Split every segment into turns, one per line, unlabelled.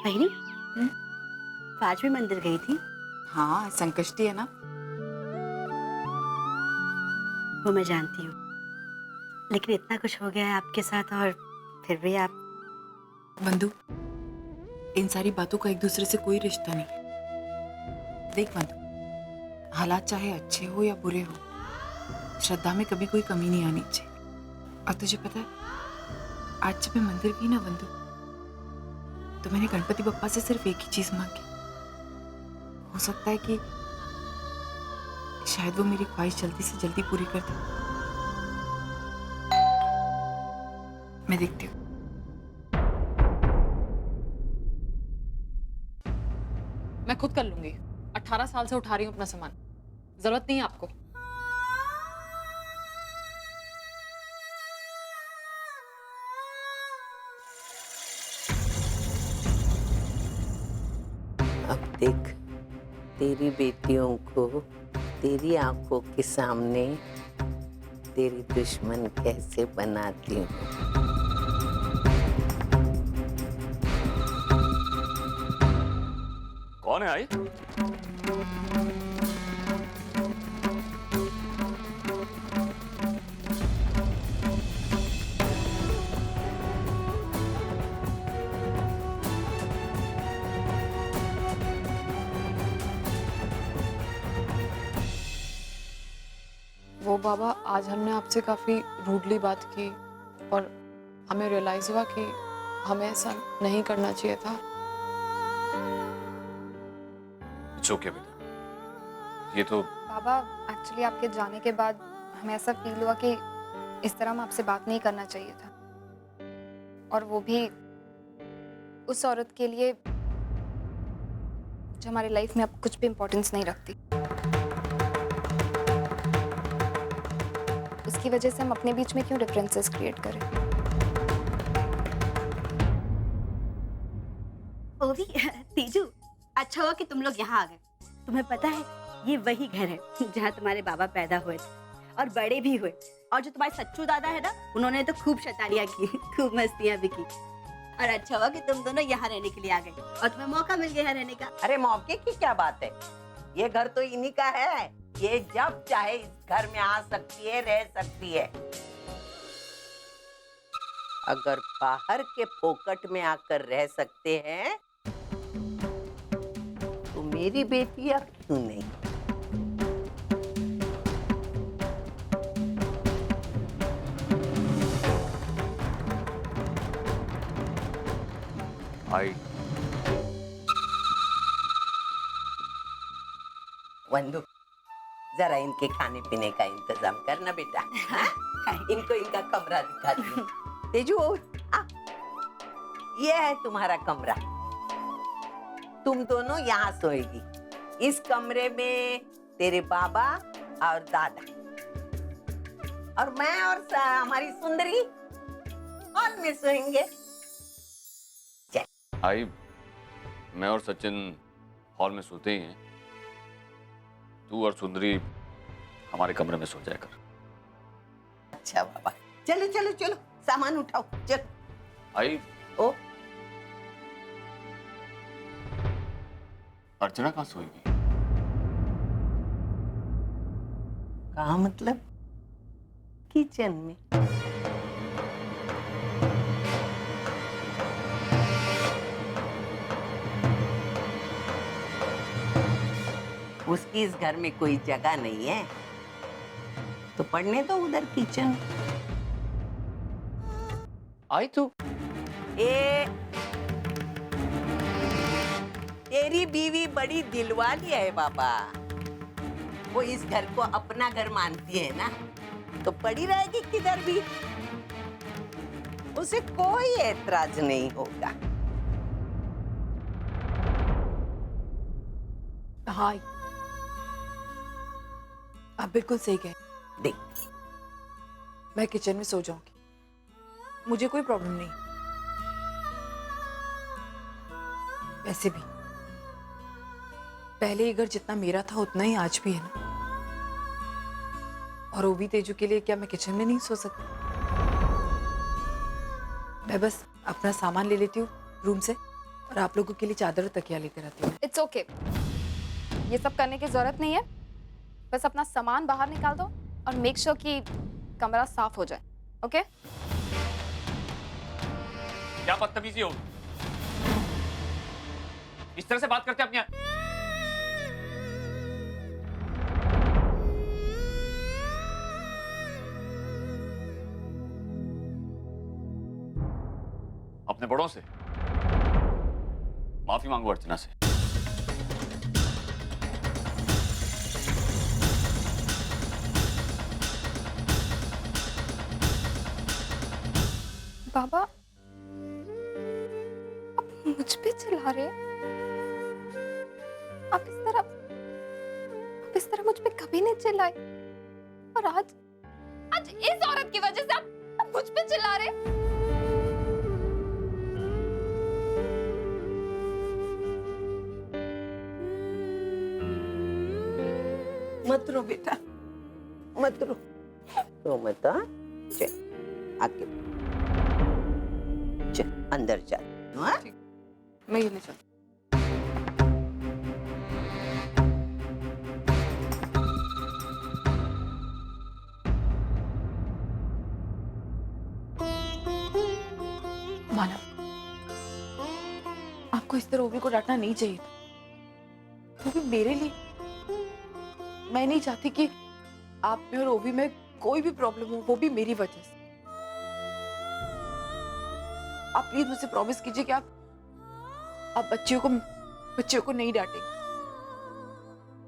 बहनी, आज भी मंदिर गई थी?
हाँ, संकष्टी है ना।
वो मैं जानती हूँ, लेकिन इतना कुछ हो गया है आपके साथ और फिर भी आप।
बंधु, इन सारी बातों का एक दूसरे से कोई रिश्ता नहीं। देख बंधु, हालात चाहे अच्छे हो या बुरे हो, श्रद्धा में कभी कोई कमी नहीं आनी चाहिए। और तुझे पता है, आज जब मैं मंदिर गई ना बंधु, तो मैंने गणपति बप्पा से सिर्फ एक ही चीज मांगी। हो सकता है कि शायद वो मेरी ख्वाहिश जल्दी से जल्दी पूरी कर दे। मैं देखती हूँ।
मैं खुद कर लूंगी। 18 साल से उठा रही हूँ अपना सामान, जरूरत नहीं है आपको।
अब देख, तेरी बेटियों को तेरी आंखों के सामने तेरी दुश्मन कैसे बनाती हूँ।
कौन है आई?
वो बाबा, आज हमने आपसे काफी रूडली बात की और हमें रियलाइज हुआ कि हमें ऐसा नहीं करना चाहिए था।
इट्स ओके बेटा, ये तो
बाबा, एक्चुअली आपके जाने के बाद हमें ऐसा फील हुआ कि इस तरह हम आपसे बात नहीं करना चाहिए था, और वो भी उस औरत के लिए जो हमारी लाइफ में अब कुछ भी इम्पोर्टेंस नहीं रखती। उसकी वजह से हम अपने बीच में क्यों डिफरेंसेस क्रिएट करें।
ओवी, तीजू, अच्छा हुआ कि तुम लोग यहाँ आ गए। तुम्हें पता है, ये वही घर है जहाँ तुम्हारे बाबा पैदा हुए थे और बड़े भी हुए। और जो तुम्हारे सच्चू दादा है ना, उन्होंने तो खूब शैतानियाँ की, खूब मस्तियाँ भी की। और अच्छा हुआ कि तुम दोनों यहाँ रहने के लिए आ गए और तुम्हें मौका मिल गया यहाँ रहने का।
अरे मौके की क्या बात है, ये घर तो इन्हीं का है। ये जब चाहे इस घर में आ सकती है, रह सकती है। अगर बाहर के फोकट में आकर रह सकते हैं तो मेरी बेटियां क्यों नहीं।
आई
वंदु, जरा इनके खाने पीने का इंतजाम करना बेटा। इनको इनका कमरा दिखा दी। तेजू, आ, ये है तुम्हारा कमरा। तुम दोनों यहाँ सोएगी। इस कमरे में तेरे बाबा और दादा और मैं और हमारी सुंदरी हॉल में सोएंगे।
आई, मैं और सचिन हॉल में सोते ही हैं। तू और सुंदरी हमारे कमरे में सो जाया कर।
अच्छा बाबा, चलो चलो चलो, सामान उठाओ, चलो।
आई,
ओ,
अर्चना कहाँ सोएगी?
कहाँ मतलब? किचन में। उसकी इस घर में कोई जगह नहीं है, तो पढ़ने दो उधर किचन।
आई तू
तेरी बीवी बड़ी दिलवाली है बाबा। वो इस घर को अपना घर मानती है ना, तो पड़ी रहेगी किधर भी, उसे कोई ऐतराज नहीं होगा।
हाँ, आप बिल्कुल सही कहे।
देख,
मैं किचन में सो जाऊंगी, मुझे कोई प्रॉब्लम नहीं। वैसे भी पहले ये घर जितना मेरा था उतना ही आज भी है ना। और वो भी तेजू के लिए क्या मैं किचन में नहीं सो सकती? मैं बस अपना सामान ले लेती हूँ रूम से, और आप लोगों के लिए चादर और तकिया लेते रहती हूँ।
इट्स ओके, ये सब करने की जरूरत नहीं है। बस अपना सामान बाहर निकाल दो और मेक श्योर कि कमरा साफ हो जाए। ओके?
क्या बदतमीजी हो, इस तरह से बात करते अपने। अपने बड़ों से माफी मांगो, अर्चना से।
बाबा, आप मुझ पे चिल्ला रहे हैं? आप इस तरह मुझ पे कभी नहीं चिल्लाए, और आज इस औरत की वजह से आप मुझ पे चिल्ला रहे हैं?
मत रो बेटा, मत रो, रो मत। हाँ? चल आगे चल, अंदर चल। हाँ?
मैं ये ले चलती। मानव, आपको इस तरह ओवी को डांटना नहीं चाहिए था। वो भी मेरे लिए। मैं नहीं चाहती कि आप में और ओवी में कोई भी प्रॉब्लम हो, वो भी मेरी वजह से। आप प्लीज मुझसे प्रॉमिस कीजिए कि आप बच्चियों को नहीं डांटेंगे,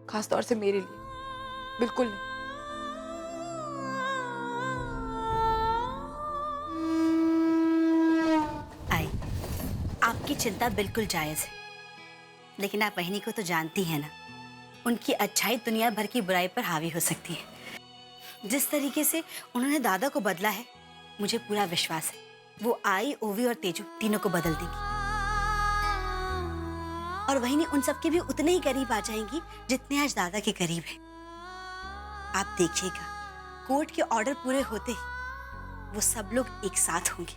खास तौर से मेरे लिए। बिल्कुल नहीं।
आई, आपकी चिंता बिल्कुल जायज है, लेकिन आप बहनी को तो जानती हैं ना, उनकी अच्छाई दुनिया भर की बुराई पर हावी हो सकती है। जिस तरीके से उन्होंने दादा को बदला है, मुझे पूरा विश्वास है वो आई, ओवी और तेजू तीनों को बदल देंगी, और वही नहीं, उन सबके भी उतने ही करीब आ जाएंगी जितने आज दादा के करीब है। आप देखिएगा, कोर्ट के ऑर्डर पूरे होते ही वो सब लोग एक साथ होंगे।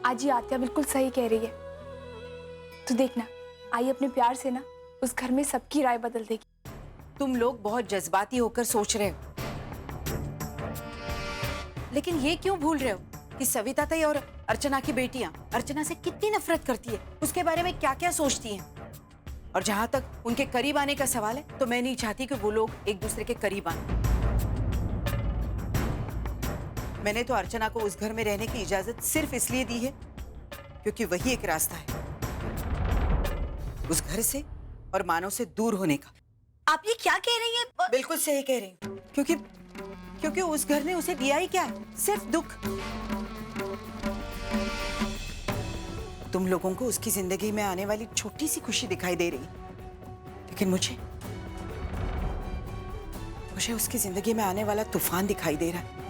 आजी आत्या बिल्कुल सही कह रही है। तो देखना, आई अपने प्यार से ना उस घर में सबकी राय बदल देगी।
तुम लोग बहुत जज्बाती होकर सोच रहे हो, लेकिन ये क्यों भूल रहे हो कि सविता ताई और अर्चना की बेटियां अर्चना से कितनी नफरत करती है, उसके बारे में क्या क्या सोचती हैं। और जहां तक उनके करीब आने का सवाल है, तो मैं नहीं चाहती कि वो लोग एक दूसरे के करीब आए। मैंने तो अर्चना को उस घर में रहने की इजाजत सिर्फ इसलिए दी है क्योंकि वही एक रास्ता है उस घर से और मानव से दूर होने का।
आप ये क्या कह रही हैं?
बिल्कुल सही कह रही हूँ, क्योंकि उस घर ने उसे दिया ही क्या है, सिर्फ दुख। तुम लोगों को उसकी जिंदगी में आने वाली छोटी सी खुशी दिखाई दे रही, लेकिन मुझे उसकी जिंदगी में आने वाला तूफान दिखाई दे रहा है।